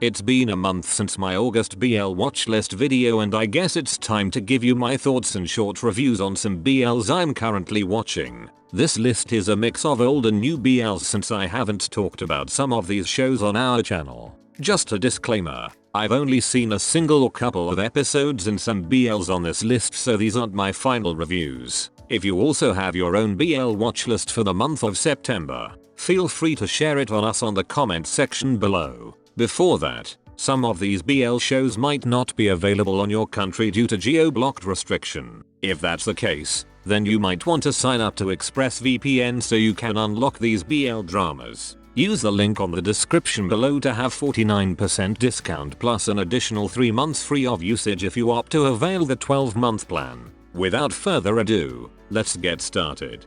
It's been a month since my August BL watchlist video, and I guess it's time to give you my thoughts and short reviews on some BLs I'm currently watching. This list is a mix of old and new BLs since I haven't talked about some of these shows on our channel. Just a disclaimer, I've only seen a single or couple of episodes in some BLs on this list, so these aren't my final reviews. If you also have your own BL watchlist for the month of September, feel free to share it on us on the comment section below. Before that, some of these BL shows might not be available on your country due to geo-blocked restriction. If that's the case, then you might want to sign up to ExpressVPN so you can unlock these BL dramas. Use the link on the description below to have 49% discount plus an additional 3 months free of usage if you opt to avail the 12-month plan. Without further ado, let's get started.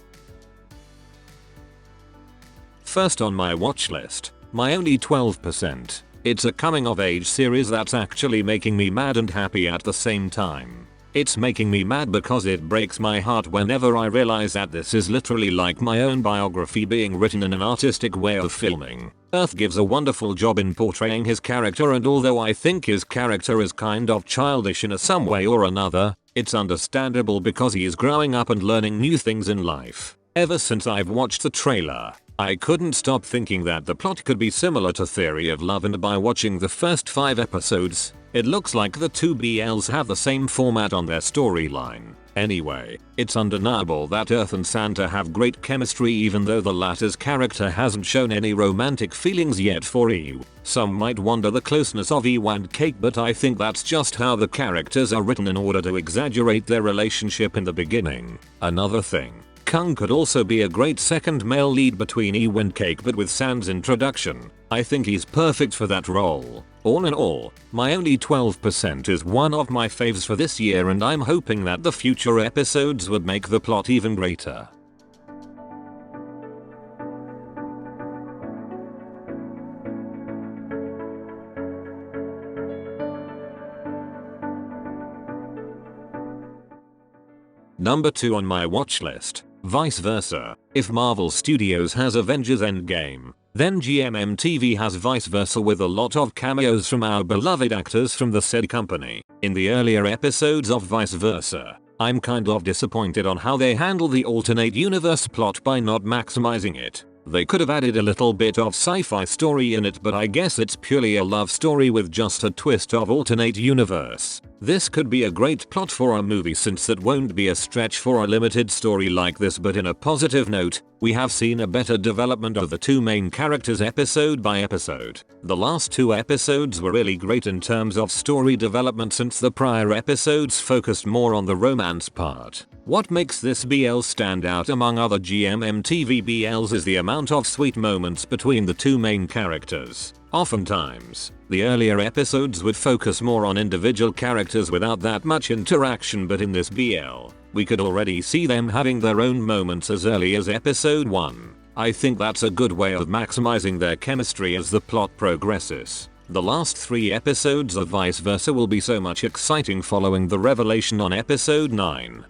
First on my watch list, My Only 12%. It's a coming of age series that's actually making me mad and happy at the same time. It's making me mad because it breaks my heart whenever I realize that this is literally like my own biography being written in an artistic way of filming. Earth gives a wonderful job in portraying his character, and although I think his character is kind of childish in some way or another, it's understandable because he is growing up and learning new things in life. Ever since I've watched the trailer, I couldn't stop thinking that the plot could be similar to Theory of Love, and by watching the first 5 episodes, it looks like the two BLs have the same format on their storyline. Anyway, it's undeniable that Earth and Santa have great chemistry, even though the latter's character hasn't shown any romantic feelings yet for Eve. Some might wonder the closeness of Eve and Cake, but I think that's just how the characters are written in order to exaggerate their relationship in the beginning. Another thing, Kung could also be a great second male lead between Eve and Cake, but with San's introduction, I think he's perfect for that role. All in all, My Only 12% is one of my faves for this year, and I'm hoping that the future episodes would make the plot even greater. Number 2 on my watch list, Vice Versa. If Marvel Studios has Avengers Endgame, then GMMTV has Vice Versa, with a lot of cameos from our beloved actors from the said company. In the earlier episodes of Vice Versa, I'm kind of disappointed on how they handle the alternate universe plot by not maximizing it. They could have added a little bit of sci-fi story in it, but I guess it's purely a love story with just a twist of alternate universe. This could be a great plot for a movie, since it won't be a stretch for a limited story like this. But in a positive note, we have seen a better development of the two main characters episode by episode. The last 2 episodes were really great in terms of story development, since the prior episodes focused more on the romance part. What makes this BL stand out among other GMMTV BLs is the amount of sweet moments between the two main characters. Oftentimes, the earlier episodes would focus more on individual characters without that much interaction, but in this BL, we could already see them having their own moments as early as episode 1. I think that's a good way of maximizing their chemistry as the plot progresses. The last 3 episodes of Vice Versa will be so much exciting following the revelation on episode 9.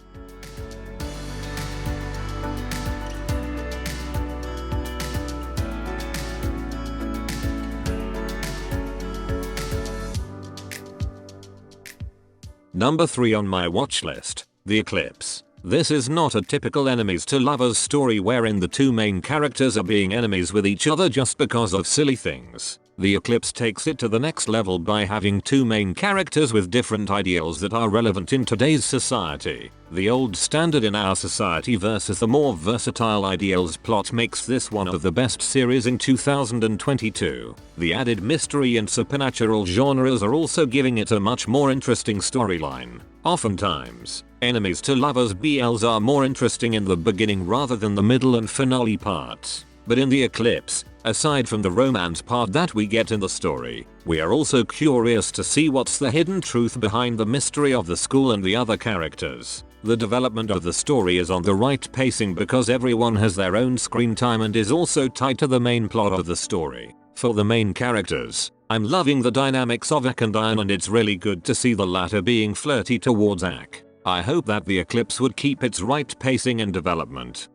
Number 3 on my watch list, The Eclipse. This is not a typical enemies to lovers story wherein the two main characters are being enemies with each other just because of silly things. The Eclipse takes it to the next level by having two main characters with different ideals that are relevant in today's society. The old standard in our society versus the more versatile ideals plot makes this one of the best series in 2022. The added mystery and supernatural genres are also giving it a much more interesting storyline. Oftentimes, enemies to lovers BLs are more interesting in the beginning rather than the middle and finale parts. But in The Eclipse, aside from the romance part that we get in the story, we are also curious to see what's the hidden truth behind the mystery of the school and the other characters. The development of the story is on the right pacing because everyone has their own screen time and is also tied to the main plot of the story. For the main characters, I'm loving the dynamics of Ak and Iron, and it's really good to see the latter being flirty towards Ak. I hope that The Eclipse would keep its right pacing and development.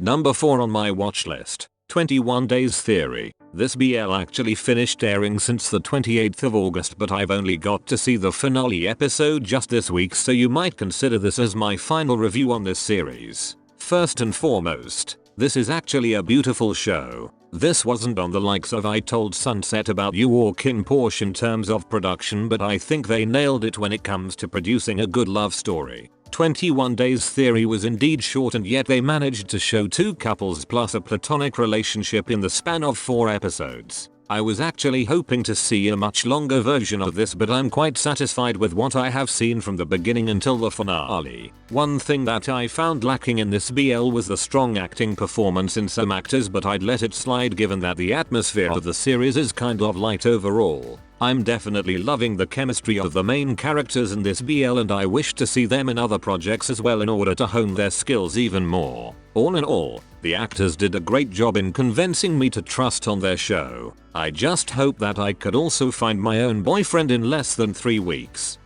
Number 4 on my watch list, 21 Days Theory. This BL actually finished airing since the 28th of August, but I've only got to see the finale episode just this week, so you might consider this as my final review on this series. First and foremost, this is actually a beautiful show. This wasn't on the likes of I Told Sunset About You or Kin Porsche in terms of production, but I think they nailed it when it comes to producing a good love story. 21 Days Theory was indeed short, and yet they managed to show two couples plus a platonic relationship in the span of 4 episodes. I was actually hoping to see a much longer version of this, but I'm quite satisfied with what I have seen from the beginning until the finale. One thing that I found lacking in this BL was the strong acting performance in some actors, but I'd let it slide given that the atmosphere of the series is kind of light overall. I'm definitely loving the chemistry of the main characters in this BL, and I wish to see them in other projects as well in order to hone their skills even more. All in all, the actors did a great job in convincing me to trust on their show. I just hope that I could also find my own boyfriend in less than 3 weeks.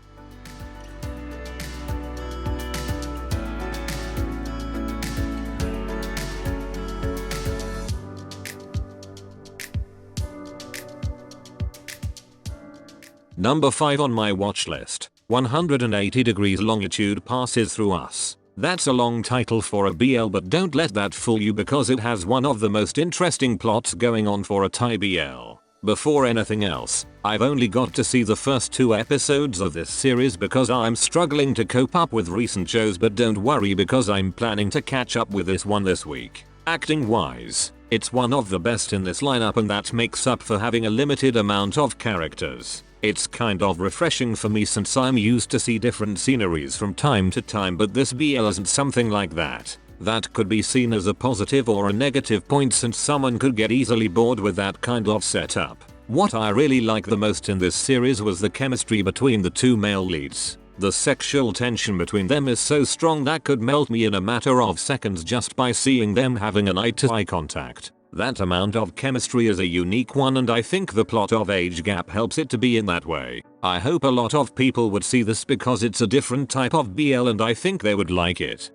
Number 5 on my watch list, 180 Degrees Longitude Passes Through Us. That's a long title for a BL, but don't let that fool you because it has one of the most interesting plots going on for a Thai BL. Before anything else, I've only got to see the first 2 episodes of this series because I'm struggling to cope up with recent shows, but don't worry because I'm planning to catch up with this one this week. Acting wise, it's one of the best in this lineup, and that makes up for having a limited amount of characters. It's kind of refreshing for me since I'm used to see different sceneries from time to time, but this BL isn't something like that. That could be seen as a positive or a negative point, since someone could get easily bored with that kind of setup. What I really like the most in this series was the chemistry between the 2 male leads. The sexual tension between them is so strong that could melt me in a matter of seconds just by seeing them having an eye-to-eye contact. That amount of chemistry is a unique one, and I think the plot of age gap helps it to be in that way. I hope a lot of people would see this because it's a different type of BL and I think they would like it.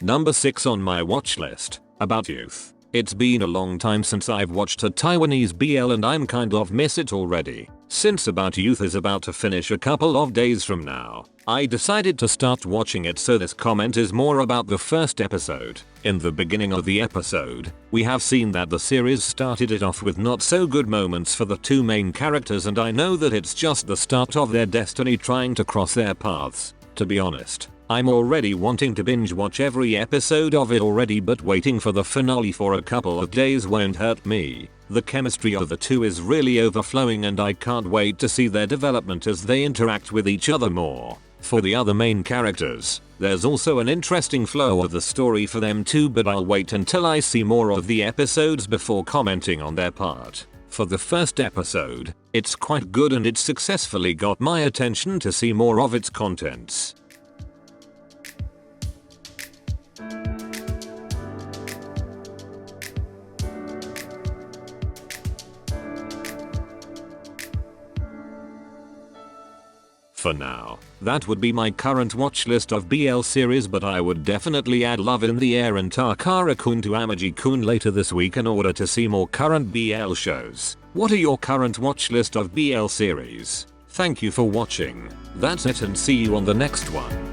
Number 6 on my watch list, About Youth. It's been a long time since I've watched a Taiwanese BL and I'm kind of miss it already. Since About Youth is about to finish a couple of days from now, I decided to start watching it, so this comment is more about the first episode. In the beginning of the episode, we have seen that the series started it off with not so good moments for the 2 main characters, and I know that it's just the start of their destiny trying to cross their paths. To be honest, I'm already wanting to binge watch every episode of it already, but waiting for the finale for a couple of days won't hurt me. The chemistry of the 2 is really overflowing and I can't wait to see their development as they interact with each other more. For the other main characters, there's also an interesting flow of the story for them too, but I'll wait until I see more of the episodes before commenting on their part. For the first episode, it's quite good and it successfully got my attention to see more of its contents. For now, that would be my current watch list of BL series, but I would definitely add Love in the Air and Takara-kun to Amaji-kun later this week in order to see more current BL shows. What are your current watch list of BL series? Thank you for watching. That's it, and see you on the next one.